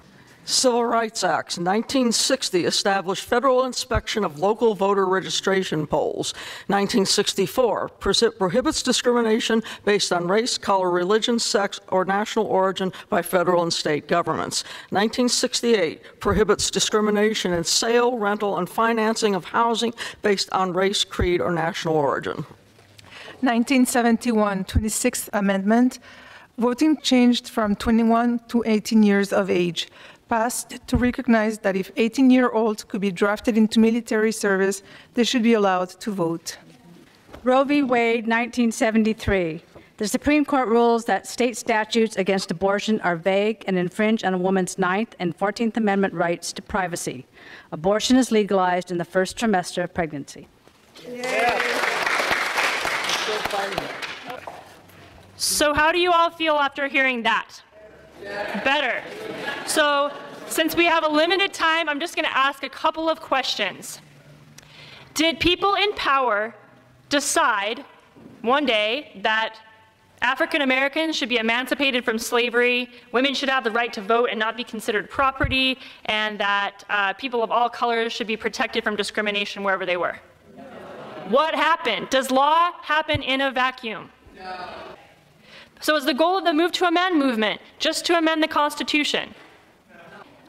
Q: Civil Rights Acts, 1960, established federal inspection of local voter registration polls. 1964, prohibits discrimination based on race, color, religion, sex, or national origin by federal and state governments. 1968, prohibits discrimination in sale, rental, and financing of housing based on race, creed, or national origin.
R: 1971, 26th Amendment, voting changed from 21 to 18 years of age. Passed to recognize that if 18-year-olds could be drafted into military service, they should be allowed to vote.
S: Roe v. Wade, 1973. The Supreme Court rules that state statutes against abortion are vague and infringe on a woman's 9th and 14th Amendment rights to privacy. Abortion is legalized in the first trimester of pregnancy.
A: So how do you all feel after hearing that? Better. So since we have a limited time, I'm just going to ask a couple of questions. Did people in power decide one day that African Americans should be emancipated from slavery, women should have the right to vote and not be considered property, and that people of all colors should be protected from discrimination wherever they were? No. What happened? Does law happen in a vacuum? No. So is the goal of the Move to Amend movement just to amend the Constitution?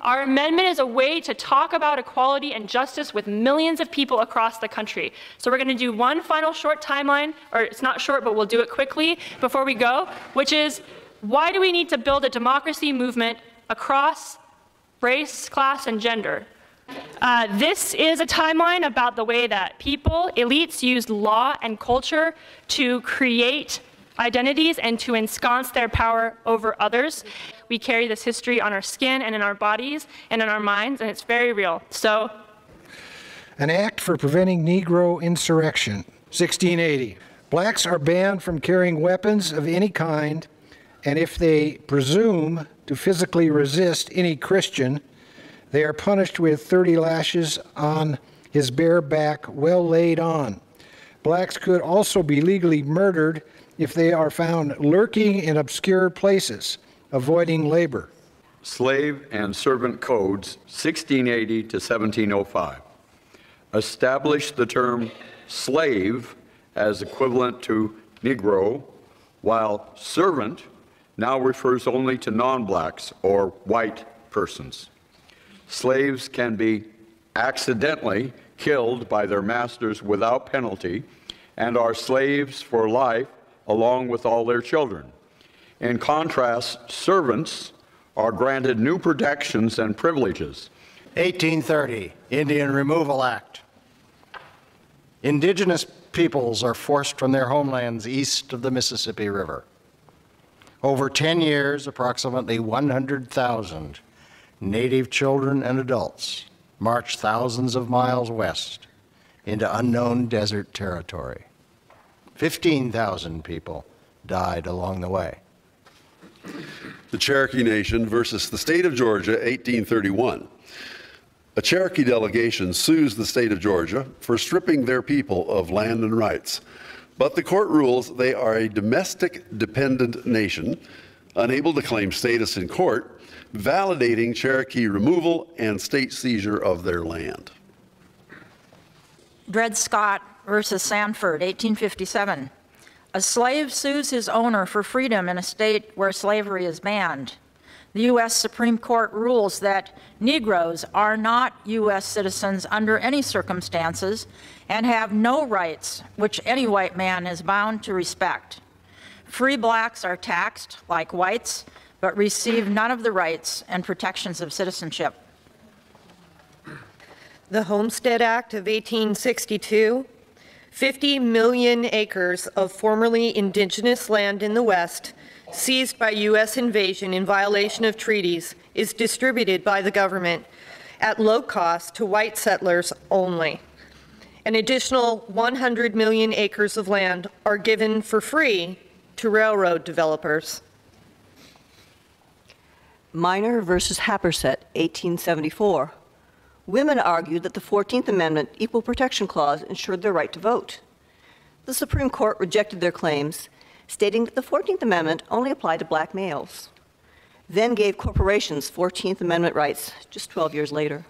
A: Our amendment is a way to talk about equality and justice with millions of people across the country. So we're going to do one final short timeline, or it's not short, but we'll do it quickly before we go, which is why do we need to build a democracy movement across race, class, and gender? This is a timeline about the way that people, elites, used law and culture to create identities and to ensconce their power over others. We carry this history on our skin and in our bodies and in our minds, and it's very real. So,
T: an act for preventing Negro insurrection, 1680. Blacks are banned from carrying weapons of any kind and if they presume to physically resist any Christian, they are punished with 30 lashes on his bare back, well laid on. Blacks could also be legally murdered if they are found lurking in obscure places, avoiding labor.
D: Slave and Servant Codes, 1680 to 1705, established the term slave as equivalent to Negro, while servant now refers only to non-blacks or white persons. Slaves can be accidentally killed by their masters without penalty and are slaves for life along with all their children. In contrast, servants are granted new protections and privileges.
L: 1830, Indian Removal Act. Indigenous peoples are forced from their homelands east of the Mississippi River. Over 10 years, approximately 100,000 Native children and adults marched thousands of miles west into unknown desert territory. 15,000 people died along the way.
U: The Cherokee Nation versus the state of Georgia, 1831. A Cherokee delegation sues the state of Georgia for stripping their people of land and rights. But the court rules they are a domestic dependent nation, unable to claim status in court, validating Cherokee removal and state seizure of their land.
K: Dred Scott versus Sanford, 1857. A slave sues his owner for freedom in a state where slavery is banned. The U.S. Supreme Court rules that Negroes are not U.S. citizens under any circumstances and have no rights which any white man is bound to respect. Free blacks are taxed like whites, but receive none of the rights and protections of citizenship.
C: The Homestead Act of 1862, 50 million acres of formerly indigenous land in the West, seized by U.S. invasion in violation of treaties, is distributed by the government at low cost to white settlers only. An additional 100 million acres of land are given for free to railroad developers.
G: Minor versus Happersett, 1874. Women argued that the 14th Amendment Equal Protection Clause ensured their right to vote. The Supreme Court rejected their claims, stating that the 14th Amendment only applied to black males, then gave corporations 14th Amendment rights just 12 years later.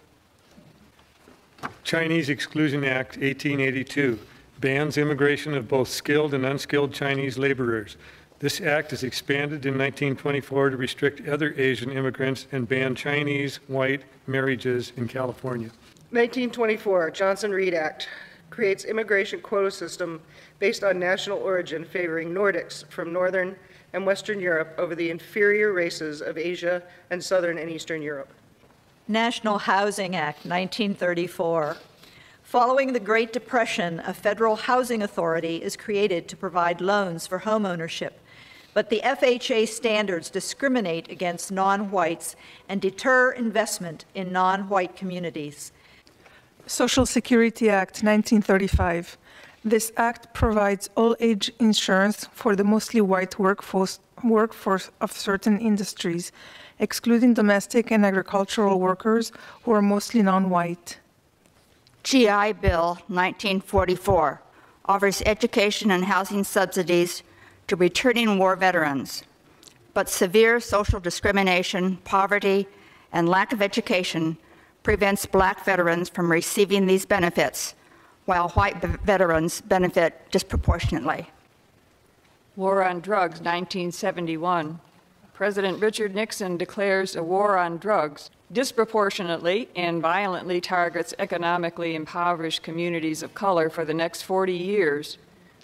V: Chinese Exclusion Act, 1882, bans immigration of both skilled and unskilled Chinese laborers. This act is expanded in 1924 to restrict other Asian immigrants and ban Chinese white marriages in California.
W: 1924, Johnson-Reed Act creates immigration quota system based on national origin favoring Nordics from Northern and Western Europe over the inferior races of Asia and Southern and Eastern Europe.
J: National Housing Act, 1934. Following the Great Depression, a federal housing authority is created to provide loans for home ownership. But the FHA standards discriminate against non-whites and deter investment in non-white communities.
R: Social Security Act, 1935. This act provides all-age insurance for the mostly white workforce of certain industries, excluding domestic and agricultural workers who are mostly non-white.
X: GI Bill, 1944, offers education and housing subsidies to returning war veterans, but severe social discrimination, poverty, and lack of education prevents black veterans from receiving these benefits, while white veterans benefit disproportionately.
Y: War on Drugs, 1971. President Richard Nixon declares a war on drugs, disproportionately and violently targets economically impoverished communities of color for the next 40 years,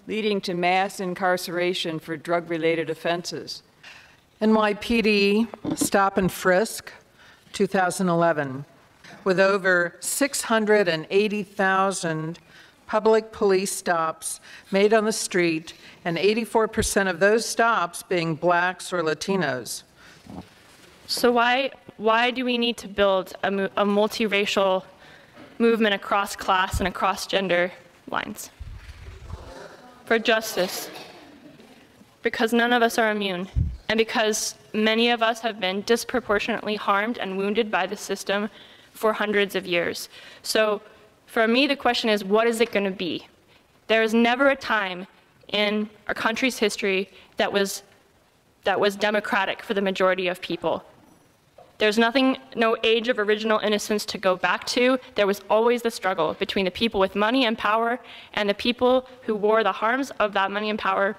Y: leading to mass incarceration for drug-related offenses.
Z: NYPD Stop and Frisk, 2011. With over 680,000 public police stops made on the street, and 84% of those stops being blacks or Latinos.
A: So why do we need to build a multiracial movement across class and across gender lines? For justice. Because none of us are immune. and because many of us have been disproportionately harmed and wounded by the system for hundreds of years. So for me, the question is, what is it going to be? There is never a time in our country's history that was democratic for the majority of people. There's no age of original innocence to go back to. There was always the struggle between the people with money and power and the people who wore the harms of that money and power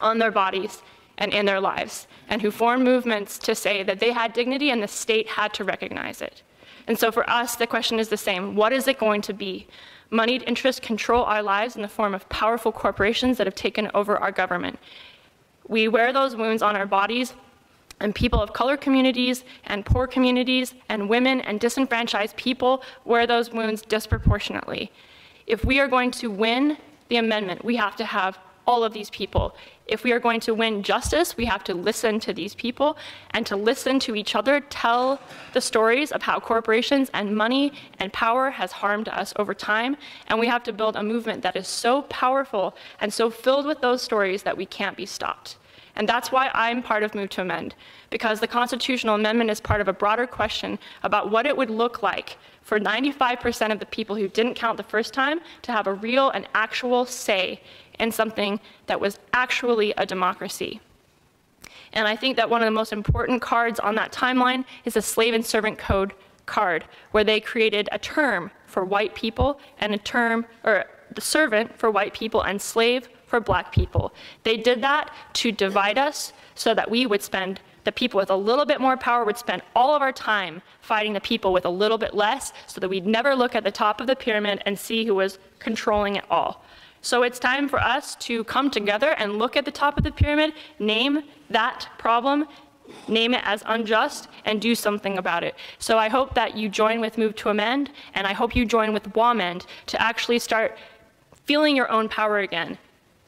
A: on their bodies and in their lives, and who formed movements to say that they had dignity and the state had to recognize it. And so for us, the question is the same. What is it going to be? Moneyed interests control our lives in the form of powerful corporations that have taken over our government. We wear those wounds on our bodies, and people of color communities and poor communities and women and disenfranchised people wear those wounds disproportionately. If we are going to win the amendment, we have to have all of these people. If we are going to win justice, we have to listen to these people and to listen to each other tell the stories of how corporations and money and power has harmed us over time. And we have to build a movement that is so powerful and so filled with those stories that we can't be stopped. And that's why I'm part of Move to Amend, because the constitutional amendment is part of a broader question about what it would look like for 95% of the people who didn't count the first time to have a real and actual say in something that was actually a democracy. And I think that one of the most important cards on that timeline is the Slave and Servant Code card, where they created a term for white people and a term, or the servant for white people and slave for black people. They did that to divide us so that we would spend, the people with a little bit more power would spend all of our time fighting the people with a little bit less, so that we'd never look at the top of the pyramid and see who was controlling it all. So it's time for us to come together and look at the top of the pyramid, name that problem, name it as unjust, and do something about it. So I hope that you join with Move to Amend, and I hope you join with WAMEND to actually start feeling your own power again,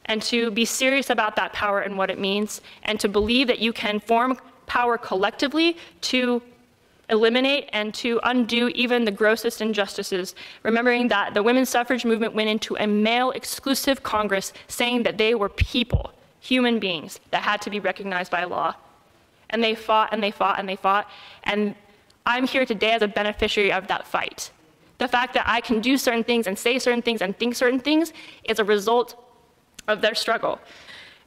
A: and to be serious about that power and what it means, and to believe that you can form power collectively to eliminate and to undo even the grossest injustices, remembering that the women's suffrage movement went into a male-exclusive Congress saying that they were people, human beings, that had to be recognized by law. And they fought and they fought and they fought, and I'm here today as a beneficiary of that fight. The fact that I can do certain things and say certain things and think certain things is a result of their struggle.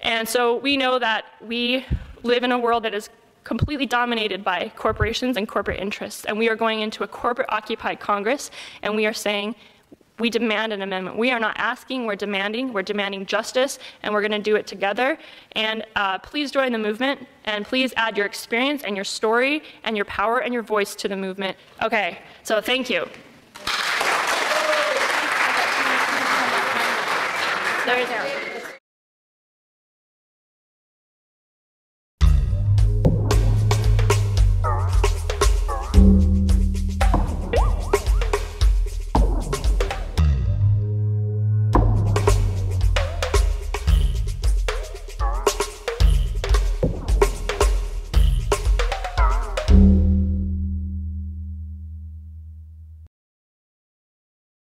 A: And so we know that we live in a world that is completely dominated by corporations and corporate interests. And we are going into a corporate-occupied Congress, and we are saying, we demand an amendment. We are not asking, we're demanding justice, and we're going to do it together. And please join the movement, and please add your experience and your story and your power and your voice to the movement. Okay, so thank you. There is